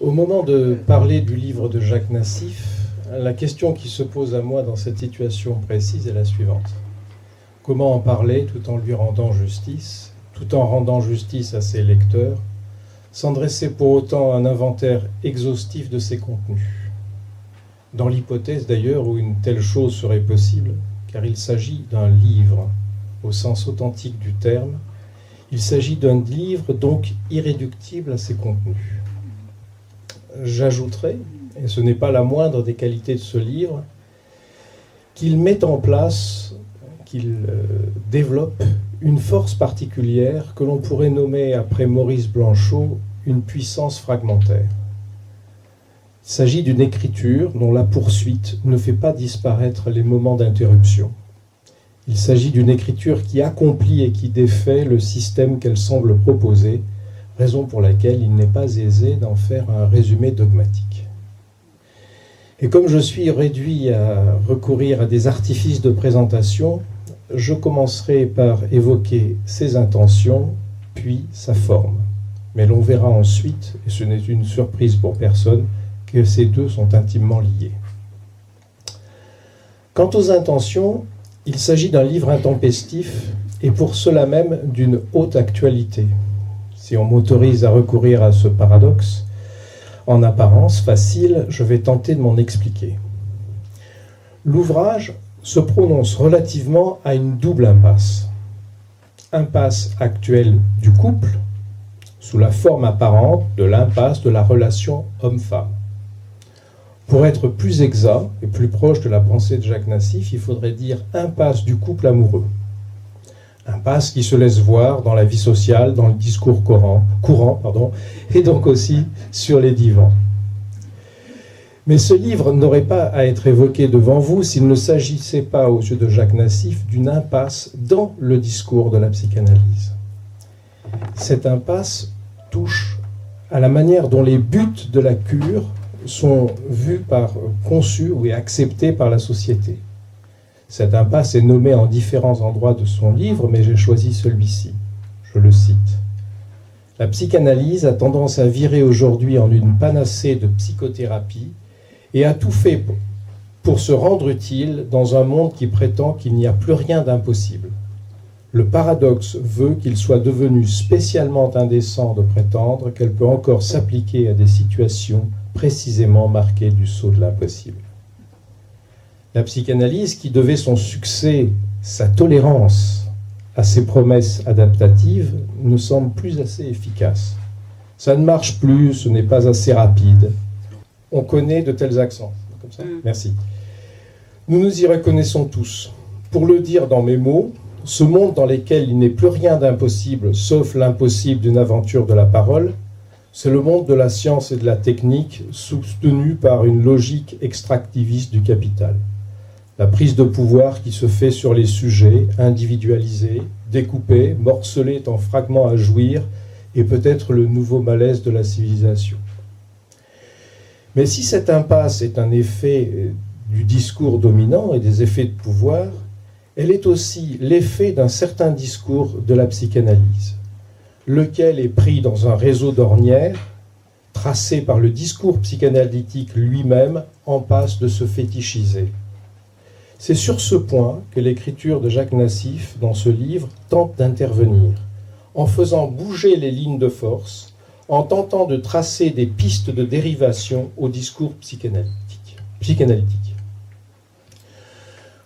Au moment de parler du livre de Jacques Nassif, la question qui se pose à moi dans cette situation précise est la suivante. Comment en parler tout en lui rendant justice, tout en rendant justice à ses lecteurs, sans dresser pour autant un inventaire exhaustif de ses contenus? Dans l'hypothèse d'ailleurs où une telle chose serait possible, car il s'agit d'un livre, au sens authentique du terme, il s'agit d'un livre donc irréductible à ses contenus. J'ajouterai, et ce n'est pas la moindre des qualités de ce livre, qu'il met en place, qu'il développe une force particulière que l'on pourrait nommer, après Maurice Blanchot, une puissance fragmentaire. Il s'agit d'une écriture dont la poursuite ne fait pas disparaître les moments d'interruption. Il s'agit d'une écriture qui accomplit et qui défait le système qu'elle semble proposer, raison pour laquelle il n'est pas aisé d'en faire un résumé dogmatique. Et comme je suis réduit à recourir à des artifices de présentation, je commencerai par évoquer ses intentions, puis sa forme. Mais l'on verra ensuite, et ce n'est une surprise pour personne, que ces deux sont intimement liés. Quant aux intentions, il s'agit d'un livre intempestif et pour cela même d'une haute actualité. Si on m'autorise à recourir à ce paradoxe, en apparence facile, je vais tenter de m'en expliquer. L'ouvrage se prononce relativement à une double impasse. Impasse actuelle du couple, sous la forme apparente de l'impasse de la relation homme-femme. Pour être plus exact et plus proche de la pensée de Jacques Nassif, il faudrait dire impasse du couple amoureux. Impasse qui se laisse voir dans la vie sociale, dans le discours courant, et donc aussi sur les divans. Mais ce livre n'aurait pas à être évoqué devant vous s'il ne s'agissait pas, aux yeux de Jacques Nassif, d'une impasse dans le discours de la psychanalyse. Cette impasse touche à la manière dont les buts de la cure sont conçus et acceptés par la société. Cette impasse est nommée en différents endroits de son livre, mais j'ai choisi celui-ci. Je le cite. La psychanalyse a tendance à virer aujourd'hui en une panacée de psychothérapie et a tout fait pour se rendre utile dans un monde qui prétend qu'il n'y a plus rien d'impossible. Le paradoxe veut qu'il soit devenu spécialement indécent de prétendre qu'elle peut encore s'appliquer à des situations précisément marquées du sceau de l'impossible. La psychanalyse, qui devait son succès, sa tolérance à ses promesses adaptatives, ne semble plus assez efficace. Ça ne marche plus, ce n'est pas assez rapide. On connaît de tels accents. Comme ça. Merci. Nous nous y reconnaissons tous. Pour le dire dans mes mots, ce monde dans lequel il n'est plus rien d'impossible, sauf l'impossible d'une aventure de la parole, c'est le monde de la science et de la technique soutenu par une logique extractiviste du capital. La prise de pouvoir qui se fait sur les sujets, individualisés, découpés, morcelés en fragments à jouir, est peut-être le nouveau malaise de la civilisation. Mais si cette impasse est un effet du discours dominant et des effets de pouvoir, elle est aussi l'effet d'un certain discours de la psychanalyse, lequel est pris dans un réseau d'ornières, tracé par le discours psychanalytique lui-même, en passe de se fétichiser. C'est sur ce point que l'écriture de Jacques Nassif, dans ce livre, tente d'intervenir, en faisant bouger les lignes de force, en tentant de tracer des pistes de dérivation au discours psychanalytique.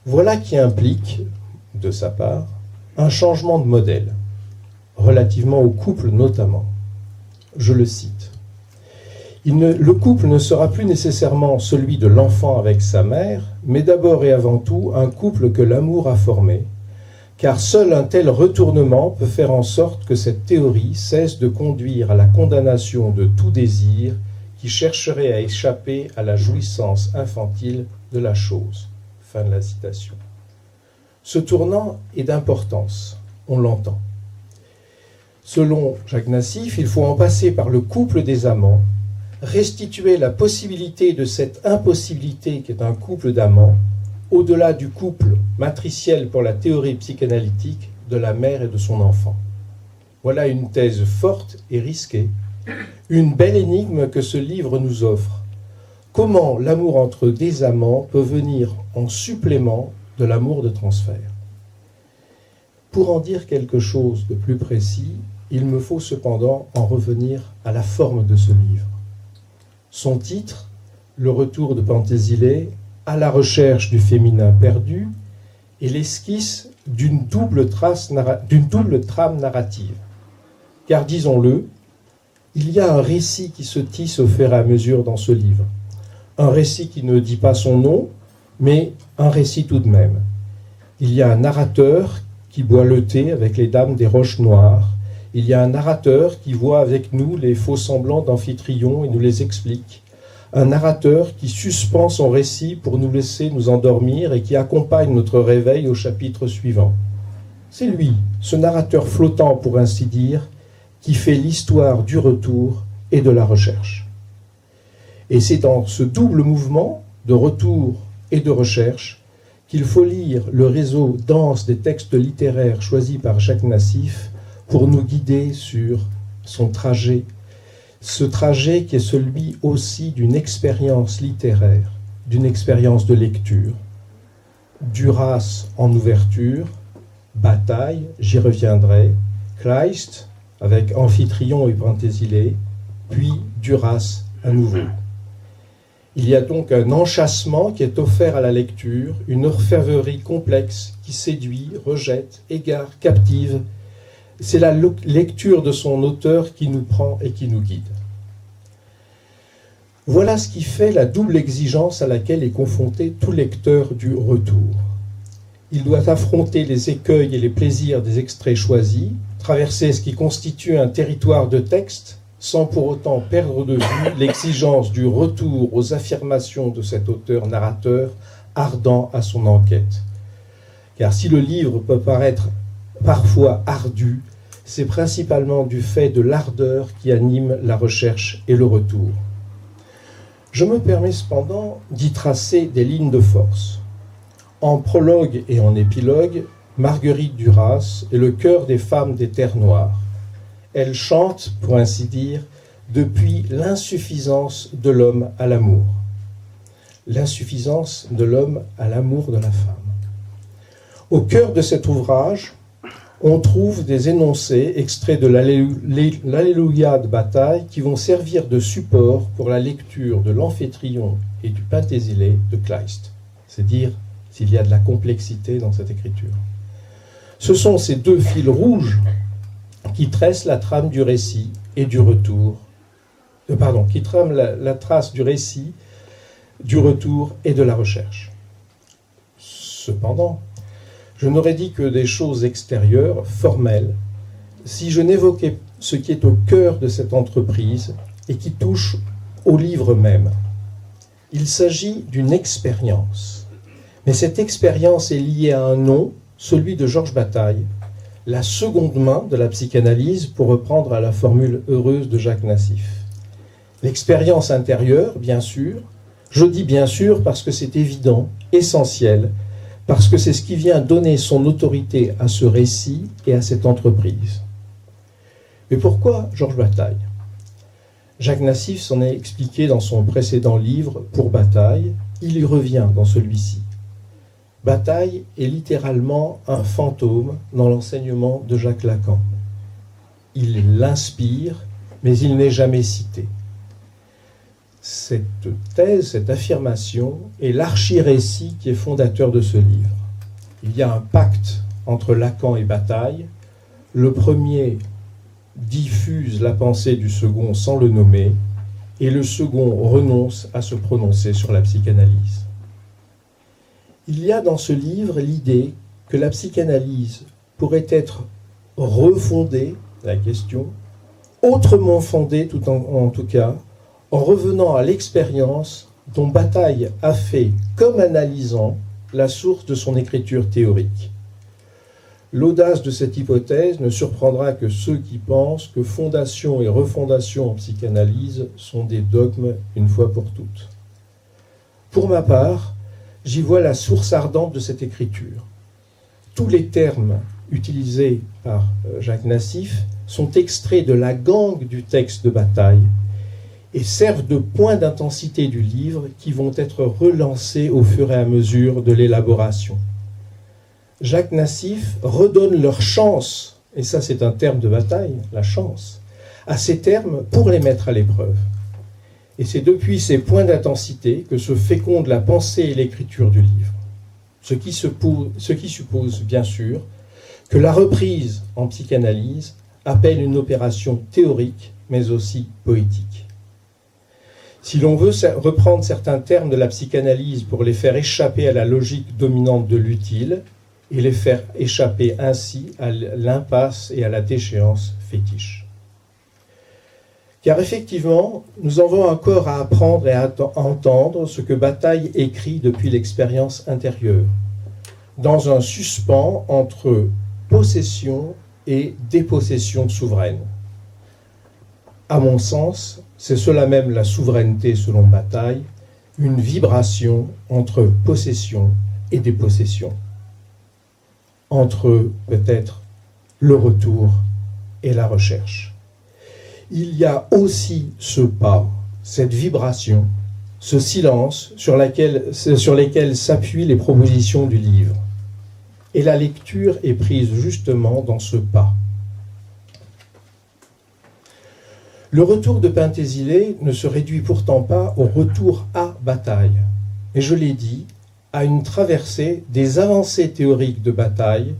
Voilà qui implique, de sa part, un changement de modèle, relativement au couple notamment. Je le cite. Le couple ne sera plus nécessairement celui de l'enfant avec sa mère, mais d'abord et avant tout un couple que l'amour a formé, car seul un tel retournement peut faire en sorte que cette théorie cesse de conduire à la condamnation de tout désir qui chercherait à échapper à la jouissance infantile de la chose. Fin de la citation. Ce tournant est d'importance, on l'entend. Selon Jacques Nassif, il faut en passer par le couple des amants, restituer la possibilité de cette impossibilité qui est un couple d'amants, au-delà du couple matriciel pour la théorie psychanalytique de la mère et de son enfant. Voilà une thèse forte et risquée, Une belle énigme que ce livre nous offre. Comment l'amour entre des amants peut venir en supplément de l'amour de transfert? Pour en dire quelque chose de plus précis, il me faut cependant en revenir à la forme de ce livre. Son titre, Le retour de Pentésilée, à la recherche du féminin perdu, est l'esquisse d'une double trame narrative. Car disons-le, il y a un récit qui se tisse au fur et à mesure dans ce livre. Un récit qui ne dit pas son nom, mais un récit tout de même. Il y a un narrateur qui boit le thé avec les dames des Roches Noires. Il y a un narrateur qui voit avec nous les faux semblants d'Amphitryon et nous les explique. Un narrateur qui suspend son récit pour nous laisser nous endormir et qui accompagne notre réveil au chapitre suivant. C'est lui, ce narrateur flottant pour ainsi dire, qui fait l'histoire du retour et de la recherche. Et c'est dans ce double mouvement de retour et de recherche qu'il faut lire le réseau dense des textes littéraires choisis par Jacques Nassif pour nous guider sur son trajet. Ce trajet qui est celui aussi d'une expérience littéraire, d'une expérience de lecture. Duras en ouverture, Bataille, j'y reviendrai, Kleist avec Amphitryon et Pentésilée, puis Duras à nouveau. Il y a donc un enchâssement qui est offert à la lecture, une orfèvrerie complexe qui séduit, rejette, égare, captive. C'est la lecture de son auteur qui nous prend et qui nous guide. Voilà ce qui fait la double exigence à laquelle est confronté tout lecteur du retour. Il doit affronter les écueils et les plaisirs des extraits choisis, traverser ce qui constitue un territoire de texte, sans pour autant perdre de vue l'exigence du retour aux affirmations de cet auteur-narrateur ardent à son enquête. Car si le livre peut paraître parfois ardu, c'est principalement du fait de l'ardeur qui anime la recherche et le retour. Je me permets cependant d'y tracer des lignes de force. En prologue et en épilogue, Marguerite Duras est le cœur des femmes des terres noires. Elle chante, pour ainsi dire, depuis l'insuffisance de l'homme à l'amour. L'insuffisance de l'homme à l'amour de la femme. Au cœur de cet ouvrage, on trouve des énoncés extraits de l'Alléluia de Bataille qui vont servir de support pour la lecture de l'Amphitryon et du Pentésilée de Kleist. C'est dire s'il y a de la complexité dans cette écriture. Ce sont ces deux fils rouges qui tracent la trame du récit et du retour, qui trament la trace du récit, du retour et de la recherche. Cependant, je n'aurais dit que des choses extérieures, formelles, si je n'évoquais ce qui est au cœur de cette entreprise et qui touche au livre même. Il s'agit d'une expérience, mais cette expérience est liée à un nom, celui de Georges Bataille, la seconde main de la psychanalyse, pour reprendre à la formule heureuse de Jacques Nassif. L'expérience intérieure, bien sûr, je dis bien sûr parce que c'est évident, essentiel, parce que c'est ce qui vient donner son autorité à ce récit et à cette entreprise. Mais pourquoi Georges Bataille? Jacques Nassif s'en est expliqué dans son précédent livre, Pour Bataille, il y revient dans celui-ci. Bataille est littéralement un fantôme dans l'enseignement de Jacques Lacan. Il l'inspire, mais il n'est jamais cité. Cette thèse, cette affirmation est l'archi-récit qui est fondateur de ce livre. Il y a un pacte entre Lacan et Bataille. Le premier diffuse la pensée du second sans le nommer, et le second renonce à se prononcer sur la psychanalyse. Il y a dans ce livre l'idée que la psychanalyse pourrait être refondée, la question, autrement fondée en tout cas, en revenant à l'expérience dont Bataille a fait, comme analysant, la source de son écriture théorique. L'audace de cette hypothèse ne surprendra que ceux qui pensent que fondation et refondation en psychanalyse sont des dogmes une fois pour toutes. Pour ma part, j'y vois la source ardente de cette écriture. Tous les termes utilisés par Jacques Nassif sont extraits de la gangue du texte de bataille et servent de point d'intensité du livre qui vont être relancés au fur et à mesure de l'élaboration. Jacques Nassif redonne leur chance, et ça c'est un terme de bataille, la chance, à ces termes pour les mettre à l'épreuve. Et c'est depuis ces points d'intensité que se féconde la pensée et l'écriture du livre. Ce qui suppose bien sûr que la reprise en psychanalyse appelle une opération théorique mais aussi poétique. Si l'on veut reprendre certains termes de la psychanalyse pour les faire échapper à la logique dominante de l'utile et les faire échapper ainsi à l'impasse et à la déchéance fétiche. Car effectivement, nous avons encore à apprendre et à entendre ce que Bataille écrit depuis l'expérience intérieure, dans un suspens entre possession et dépossession souveraine. À mon sens, c'est cela même la souveraineté selon Bataille, une vibration entre possession et dépossession, entre peut-être le retour et la recherche. Il y a aussi ce pas, cette vibration, ce silence sur lesquels s'appuient les propositions du livre. Et la lecture est prise justement dans ce pas. Le retour de Penthesilée ne se réduit pourtant pas au retour à Bataille, mais je l'ai dit, à une traversée des avancées théoriques de Bataille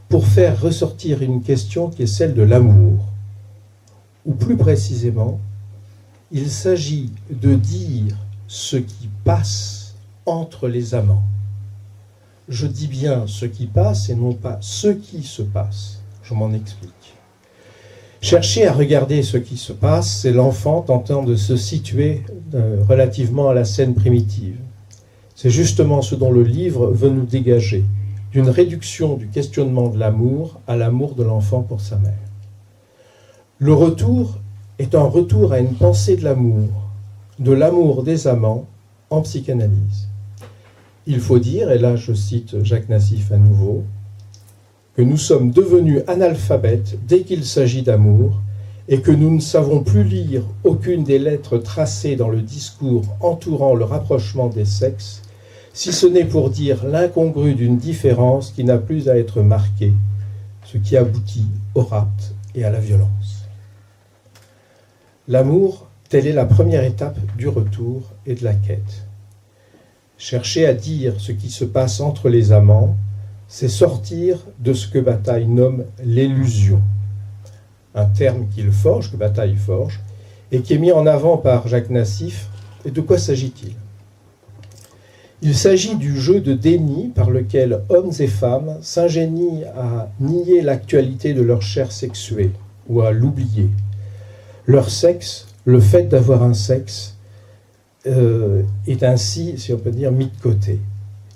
pour faire ressortir une question qui est celle de l'amour. Ou plus précisément, il s'agit de dire ce qui passe entre les amants. Je dis bien ce qui passe et non pas ce qui se passe. Je m'en explique. Chercher à regarder ce qui se passe, c'est l'enfant tentant de se situer relativement à la scène primitive. C'est justement ce dont le livre veut nous dégager, d'une réduction du questionnement de l'amour à l'amour de l'enfant pour sa mère. Le retour est un retour à une pensée de l'amour des amants en psychanalyse. Il faut dire, et là je cite Jacques Nassif à nouveau, que nous sommes devenus analphabètes dès qu'il s'agit d'amour et que nous ne savons plus lire aucune des lettres tracées dans le discours entourant le rapprochement des sexes, si ce n'est pour dire l'incongru d'une différence qui n'a plus à être marquée, ce qui aboutit au rapt et à la violence. L'amour, telle est la première étape du retour et de la quête. Chercher à dire ce qui se passe entre les amants, c'est sortir de ce que Bataille nomme l'illusion, un terme que Bataille forge, et qui est mis en avant par Jacques Nassif. Et de quoi s'agit-il ? Il s'agit du jeu de déni par lequel hommes et femmes s'ingénient à nier l'actualité de leur chair sexuée ou à l'oublier. Leur sexe, le fait d'avoir un sexe, est ainsi, si on peut dire, mis de côté.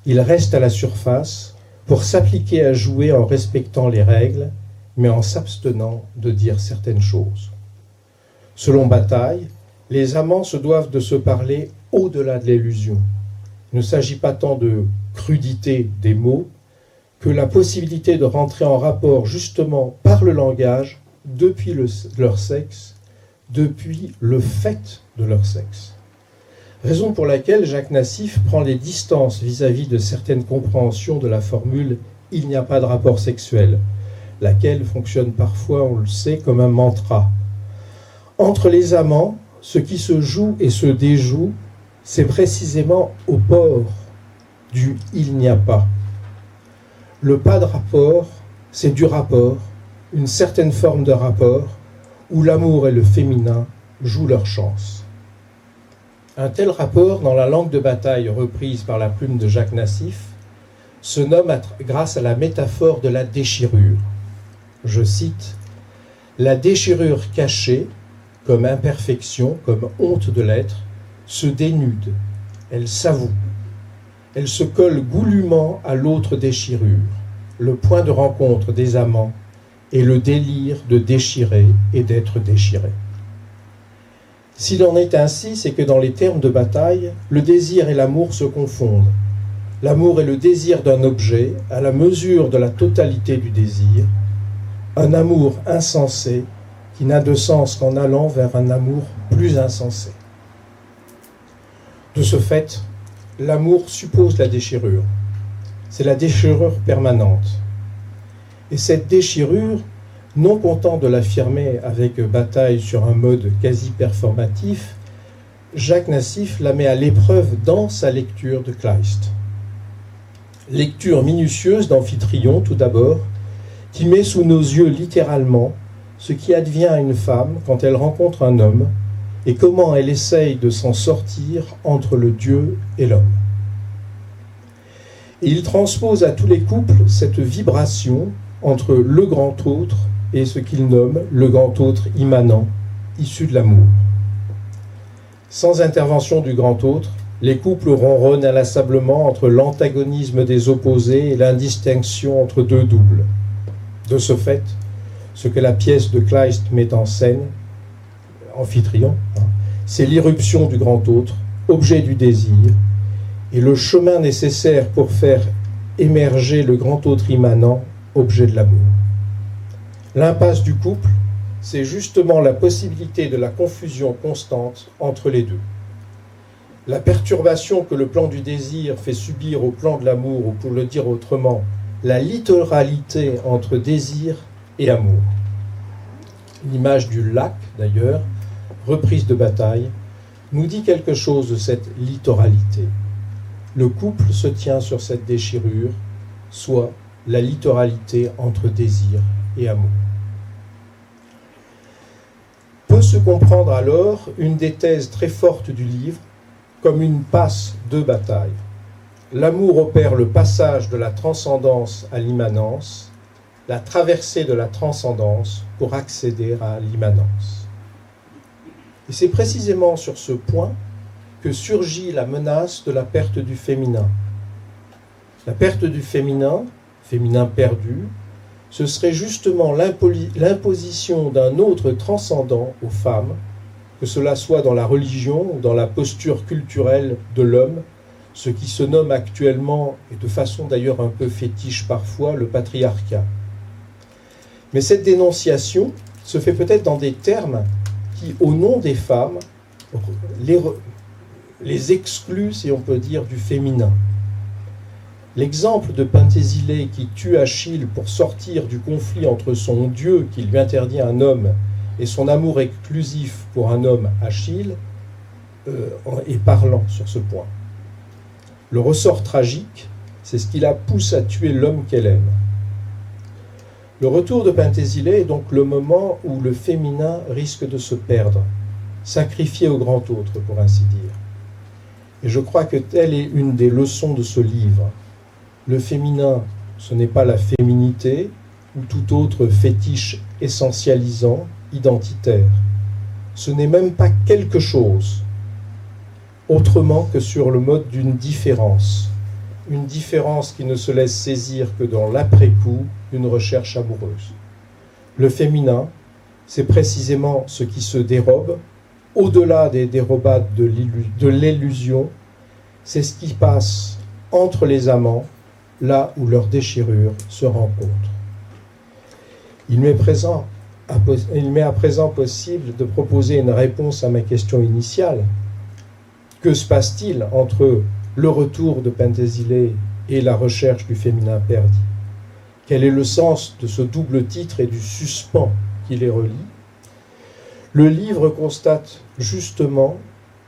Il reste à la surface pour s'appliquer à jouer en respectant les règles, mais en s'abstenant de dire certaines choses. Selon Bataille, les amants se doivent de se parler au-delà de l'illusion. Il ne s'agit pas tant de crudité des mots que la possibilité de rentrer en rapport justement par le langage depuis leur sexe, depuis le fait de leur sexe. Raison pour laquelle Jacques Nassif prend les distances vis-à-vis de certaines compréhensions de la formule « il n'y a pas de rapport sexuel », laquelle fonctionne parfois, on le sait, comme un mantra. Entre les amants, ce qui se joue et se déjoue, c'est précisément au port du « il n'y a pas ». Le pas de rapport, c'est du rapport, une certaine forme de rapport, où l'amour et le féminin jouent leur chance. Un tel rapport, dans la langue de Bataille reprise par la plume de Jacques Nassif, se nomme grâce à la métaphore de la déchirure. Je cite, « La déchirure cachée, comme imperfection, comme honte de l'être, se dénude, elle s'avoue, elle se colle goulûment à l'autre déchirure, le point de rencontre des amants et le délire de déchirer et d'être déchiré. » S'il en est ainsi, c'est que dans les termes de Bataille, le désir et l'amour se confondent. L'amour est le désir d'un objet à la mesure de la totalité du désir, un amour insensé qui n'a de sens qu'en allant vers un amour plus insensé. De ce fait, l'amour suppose la déchirure. C'est la déchirure permanente. Et cette déchirure, non content de l'affirmer avec bataille sur un mode quasi performatif, Jacques Nassif la met à l'épreuve dans sa lecture de Kleist. Lecture minutieuse d'Amphitryon tout d'abord, qui met sous nos yeux littéralement ce qui advient à une femme quand elle rencontre un homme et comment elle essaye de s'en sortir entre le Dieu et l'homme. Et il transpose à tous les couples cette vibration entre le grand autre et ce qu'il nomme le grand autre immanent, issu de l'amour. Sans intervention du grand autre, les couples ronronnent inlassablement entre l'antagonisme des opposés et l'indistinction entre deux doubles. De ce fait, ce que la pièce de Kleist met en scène, Amphitryon, c'est l'irruption du grand autre, objet du désir, et le chemin nécessaire pour faire émerger le grand autre immanent, objet de l'amour. L'impasse du couple, c'est justement la possibilité de la confusion constante entre les deux. La perturbation que le plan du désir fait subir au plan de l'amour, ou pour le dire autrement, la littéralité entre désir et amour. L'image du lac, d'ailleurs, reprise de Bataille, nous dit quelque chose de cette littéralité. Le couple se tient sur cette déchirure, soit la littéralité entre désir et amour. Peut se comprendre alors une des thèses très fortes du livre comme une passe de Bataille. L'amour opère le passage de la transcendance à l'immanence, la traversée de la transcendance pour accéder à l'immanence. Et c'est précisément sur ce point que surgit la menace de la perte du féminin. La perte du féminin, féminin perdu, ce serait justement l'imposition d'un autre transcendant aux femmes, que cela soit dans la religion ou dans la posture culturelle de l'homme, ce qui se nomme actuellement, et de façon d'ailleurs un peu fétiche parfois, le patriarcat. Mais cette dénonciation se fait peut-être dans des termes qui, au nom des femmes, les excluent, si on peut dire, du féminin. L'exemple de Penthésile qui tue Achille pour sortir du conflit entre son Dieu qui lui interdit un homme et son amour exclusif pour un homme, Achille, est parlant sur ce point. Le ressort tragique, c'est ce qui la pousse à tuer l'homme qu'elle aime. Le retour de Penthésile est donc le moment où le féminin risque de se perdre, sacrifié au grand autre, pour ainsi dire. Et je crois que telle est une des leçons de ce livre. Le féminin, ce n'est pas la féminité ou tout autre fétiche essentialisant, identitaire. Ce n'est même pas quelque chose, autrement que sur le mode d'une différence. Une différence qui ne se laisse saisir que dans l'après-coup d'une recherche amoureuse. Le féminin, c'est précisément ce qui se dérobe, au-delà des dérobades de l'illusion, c'est ce qui passe entre les amants, là où leur déchirure se rencontre. Il m'est à présent possible de proposer une réponse à ma question initiale. Que se passe-t-il entre le retour de Penthésile et la recherche du féminin perdu? Quel est le sens de ce double titre et du suspens qui les relie? Le livre constate justement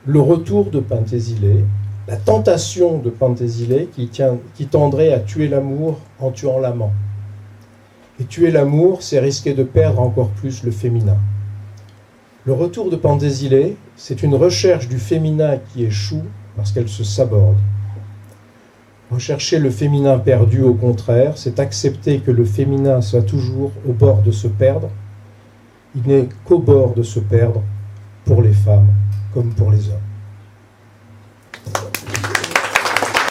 le retour de Penthésile, la tentation de Penthésile qui tendrait à tuer l'amour en tuant l'amant. Et tuer l'amour, c'est risquer de perdre encore plus le féminin. Le retour de Penthésile, c'est une recherche du féminin qui échoue parce qu'elle se saborde. Rechercher le féminin perdu, au contraire, c'est accepter que le féminin soit toujours au bord de se perdre. Il n'est qu'au bord de se perdre pour les femmes comme pour les hommes.